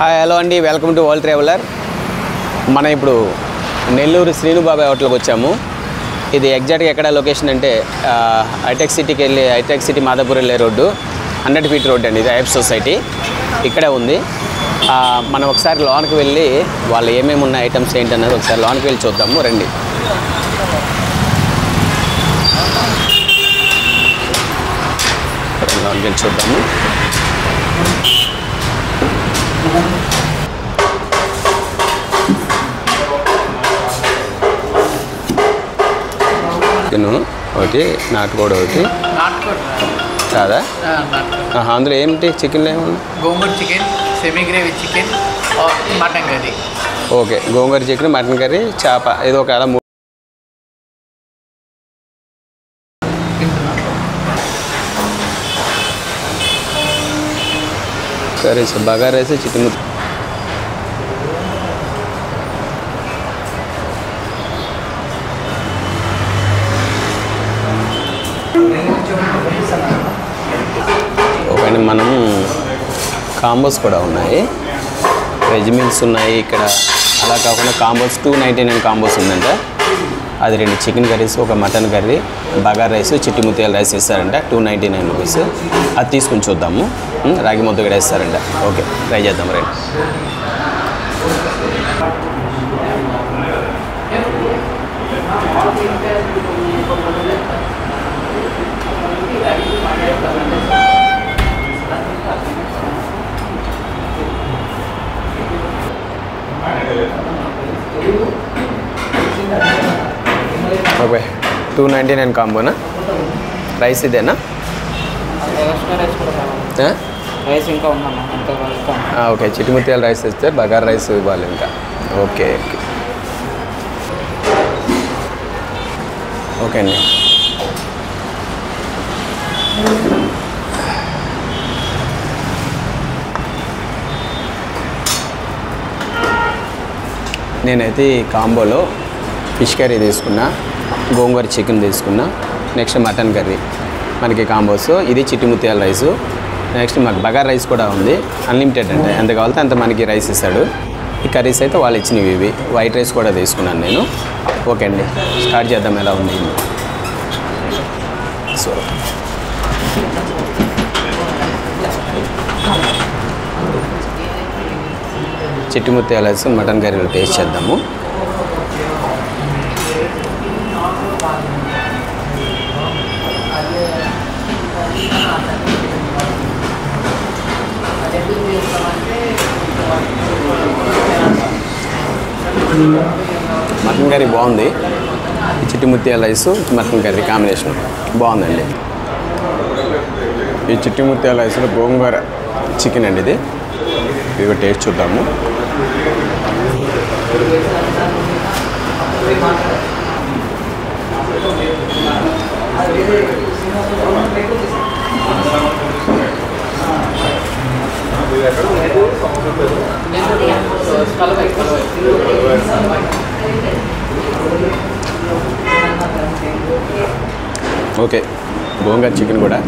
Hi hello అండి, welcome to world traveller. మనం ఇప్పుడు నెల్లూరు శ్రీనుబాబాయ్ హోటల్కి వచ్చాము. ఇది ఎగ్జాక్ట్గా ఎక్కడ లొకేషన్ అంటే హైటెక్ సిటీకి వెళ్ళి హైటెక్ సిటీ మాదాపూర్ వెళ్ళే రోడ్డు 100 ఫీట్ రోడ్ అండి. ఇది ఐఎఫ్ సొసైటీ ఇక్కడే ఉంది. మనం ఒకసారి లోనికి వెళ్ళి వాళ్ళు ఏమేమి ఉన్న ఐటమ్స్ ఏంటన్నది ఒకసారి లోనికి వెళ్ళి చూద్దాము రండి. లోనికి వెళ్ళి చూద్దాము. చికెన్ ఒకటి, నాటుకోడి ఒకటి కాదా? అందులో ఏమిటి చికెన్లో ఏమన్నా? Gongura chicken, semi gravy chicken, mutton curry. Okay, gongura chicken, mutton curry, చేప, ఇది ఒక అలా curries, bagara rice, chicken. Okay, మనం కాంబోస్ కూడా ఉన్నాయి, వెజ్ మీల్స్ ఉన్నాయి ఇక్కడ. అలా కాకుండా కాంబోస్ 299 కాంబోస్ ఉందంట. అది 2 చికెన్ కర్రీస్, ఒక మటన్ కర్రీ, బగారా రైస్, చిట్టి ముత్యాల రైస్ ఇస్తారంట 299 రూపీస్. అది తీసుకుని చూద్దాము. రాగి ముద్ద కూడా ఇస్తారంట. ఓకే, ట్రై చేద్దాం రండి. ఓకే, 299 కాంబోనా? రైస్ ఇదేనా? రైస్ ఇంకా ఓకే, చిట్టి ముత్యాల రైస్ ఇస్తే బగారా రైస్ ఇవ్వాలి ఇంకా. ఓకే ఓకే అండి. నేనైతే ఈ కాంబోలో ఫిష్ కర్రీ తీసుకున్నా, గోంగూర చికెన్ తీసుకున్నా, నెక్స్ట్ మటన్ కర్రీ మనకి కాంబోస్. ఇది చిట్టి ముత్యాల రైసు. నెక్స్ట్ మాకు బగారా రైస్ కూడా ఉంది, అన్లిమిటెడ్ అంటే ఎంత కావాలితే అంత మనకి రైస్ ఇస్తాడు. ఈ కర్రీస్ అయితే వాళ్ళు ఇచ్చినవి ఇవి. వైట్ రైస్ కూడా తీసుకున్నాను నేను. ఓకే అండి, స్టార్ట్ చేద్దాం ఎలా ఉంది. సో చిట్టి ముత్యాల రైస్, మటన్ కర్రీలో టేస్ట్ చేద్దాము. మటన్ కర్రీ బాగుంది. చిట్టి ముత్యాల రైస్, మటన్ కర్రీ కాంబినేషన్ బాగుందండి. ఈ చిట్టి ముత్యాల రైస్లో గోంగూర చికెన్ అండి. ఇది టేస్ట్ చూద్దాము. ఓకే, గోంగూర చికెన్ కూడా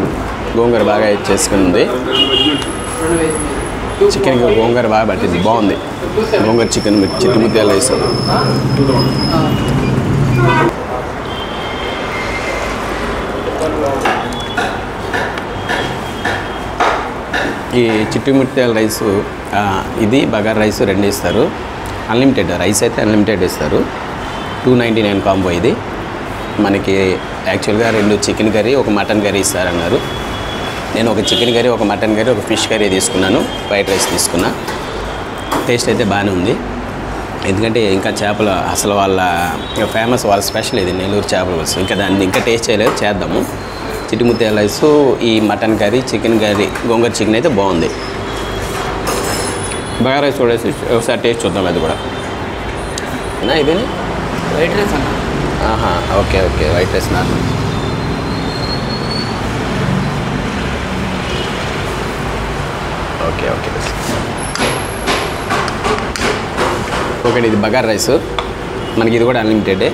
గోంగూర బాగా చేసుకుని ఉంది. చికెన్ గోంగూర బాగా పట్టింది, బాగుంది. గోంగూర చికెన్ చిట్టి ముత్యాల రైస్. ఈ చిట్టి ముత్యాల రైసు, ఇది బగారా రైస్ 2 ఇస్తారు. అన్లిమిటెడ్ రైస్ అయితే అన్లిమిటెడ్ ఇస్తారు. 299 కాంబో ఇది. మనకి యాక్చువల్గా 2 చికెన్ కర్రీ, ఒక మటన్ కర్రీ ఇస్తారన్నారు. నేను ఒక చికెన్ కర్రీ, ఒక మటన్ కర్రీ, ఒక ఫిష్ కర్రీ తీసుకున్నాను. వైట్ రైస్ తీసుకున్నా. టేస్ట్ అయితే బాగానే ఉంది. ఎందుకంటే ఇంకా చేపలు అసలు వాళ్ళ ఫేమస్, వాళ్ళ స్పెషల్ ఇది నెల్లూరు చేపల పులుసు. ఇంకా దాన్ని ఇంకా టేస్ట్ చేయలేదు, చేద్దాము. చిట్టి ముత్యాల రైస్, ఈ మటన్ కర్రీ, చికెన్ కర్రీ, గోంగూర చికెన్ అయితే బాగుంది. బగారా రైస్ చూడేసి ఒకసారి టేస్ట్ చూద్దాం. అది కూడా ఇది వైట్ రైస్ అన్న. Okay okay, white rice normal. Okay okay okay, ఇది బగారా రైస్. మనకి ఇది కూడా అన్లిమిటెడే.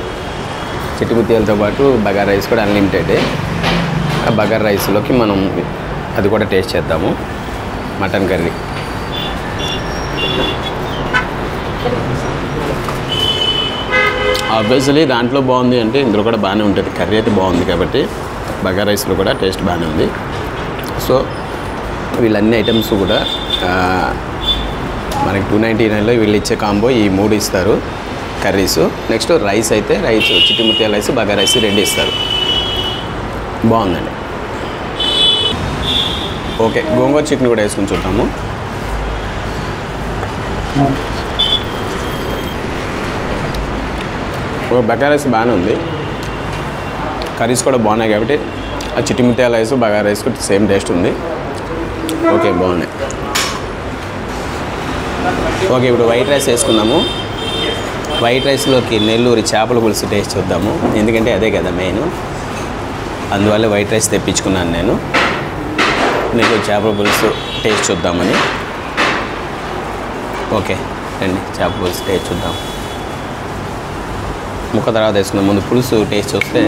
చిట్టి ముత్యాలతో పాటు బగారా రైస్ కూడా అన్లిమిటెడే. ఆ బగారా రైస్లోకి మనం అది కూడా టేస్ట్ చేద్దాము. మటన్ కర్రీ ఆబ్వియస్లీ దాంట్లో బాగుంది అంటే ఇందులో కూడా బాగానే ఉంటుంది. కర్రీ అయితే బాగుంది కాబట్టి బగారా రైస్లో కూడా టేస్ట్ బాగానే ఉంది. సో వీళ్ళన్ని ఐటమ్స్ కూడా మనకి 299లో వీళ్ళు ఇచ్చే కాంబో ఈ 3 ఇస్తారు కర్రీస్. నెక్స్ట్ రైస్ అయితే చిట్టి ముత్యాల రైస్ బగారా రైస్ 2 ఇస్తారు. బాగుందండి. ఓకే, గోంగూర చికెన్ కూడా వేసుకుని చూద్దాము. బగారా రైస్ బాగానే ఉంది, కర్రీస్ కూడా బాగున్నాయి కాబట్టి ఆ చిట్టి ముత్యాల రైస్ బగారా రైస్ కూడా సేమ్ టేస్ట్ ఉంది. ఓకే, బాగున్నాయి. ఓకే, ఇప్పుడు వైట్ రైస్ వేసుకున్నాము. వైట్ రైస్లోకి నెల్లూరి చేపల పులుసు టేస్ట్ చూద్దాము, ఎందుకంటే అదే కదా మెయిన్. అందువల్ల వైట్ రైస్ తెప్పించుకున్నాను నేను. నెల్లూరు చేపల పులుసు టేస్ట్ చూద్దామని. ఓకే రండి, చేపల పులుసు టేస్ట్ చూద్దాం. ముక్క తర్వాత వేసుకున్నాం, ముందు పులుసు టేస్ట్ చూస్తే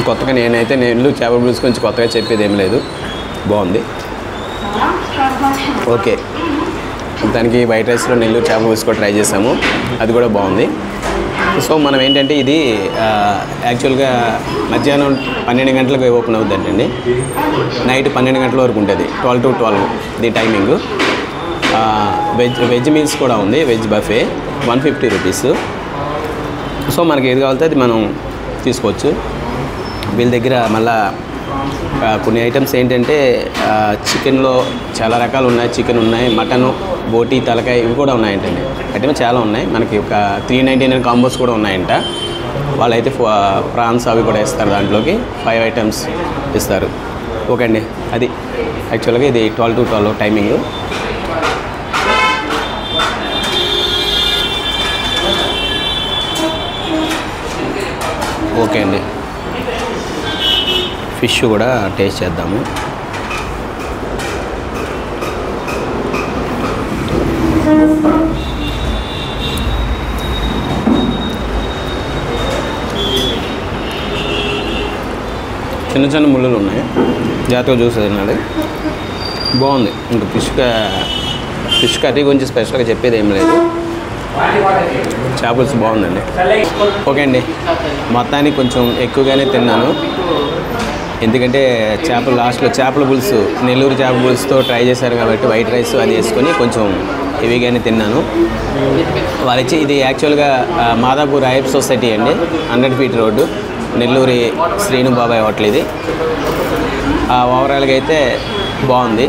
కొత్తగా నేనైతే నెల్లూరు చేపల పులుసు గురించి కొత్తగా చెప్పేది ఏం లేదు, బాగుంది. ఓకే, దానికి వైట్ రైస్లో నెల్లూరు చేపల పులుసు కూడా ట్రై చేసాము, అది కూడా బాగుంది. సో మనం ఏంటంటే ఇది యాక్చువల్గా మధ్యాహ్నం 12 గంటలకు ఓపెన్ అవుతుందండి, నైట్ 12 గంటల వరకు ఉంటుంది, 12 to 12 ఇది టైమింగ్. వెజ్ మీల్స్ కూడా ఉంది, వెజ్ బఫే 150 రూపీస్. సో మనకి ఏది కావాలితే అది మనం తీసుకోవచ్చు. వీళ్ళ దగ్గర మళ్ళా కొన్ని ఐటమ్స్ ఏంటంటే చికెన్లో చాలా రకాలు ఉన్నాయి, చికెన్ ఉన్నాయి, మటను, బోటీ, తలకాయ ఇవి కూడా ఉన్నాయంటండి. ఐటమ్స్ చాలా ఉన్నాయి. మనకి ఒక 399 కాంబోస్ కూడా ఉన్నాయంట. వాళ్ళైతే ప్రాన్స్ అవి కూడా ఇస్తారు, దాంట్లోకి 5 ఐటమ్స్ ఇస్తారు. ఓకే అండి, అది యాక్చువల్గా ఇది 12 to 12 టైమింగ్. ఓకే అండి, ఫిష్ కూడా టేస్ట్ చేద్దాము. చిన్న చిన్న ముళ్ళులు ఉన్నాయి, జాగ్రత్తగా చూసి తినాలి. బాగుంది. ఇంకా ఫిష్ కర్రీ గురించి స్పెషల్గా చెప్పేది ఏం లేదు, చేపలు బాగుందండి. ఓకే అండి, మొత్తానికి కొంచెం ఎక్కువగానే తిన్నాను, ఎందుకంటే లాస్ట్లో చేపల పులుసు నెల్లూరు చేపల పులుసుతో ట్రై చేశారు కాబట్టి వైట్ రైస్ అది వేసుకొని కొంచెం హెవీగానే తిన్నాను. వాళ్ళు ఇచ్చి ఇది యాక్చువల్గా మాదాపూర్ ఐఎఫ్ సొసైటీ అండి, 100 feet రోడ్డు, నెల్లూరి శ్రీను బాబాయ్ హోటల్ ఇది. ఓవరాల్గా అయితే బాగుంది.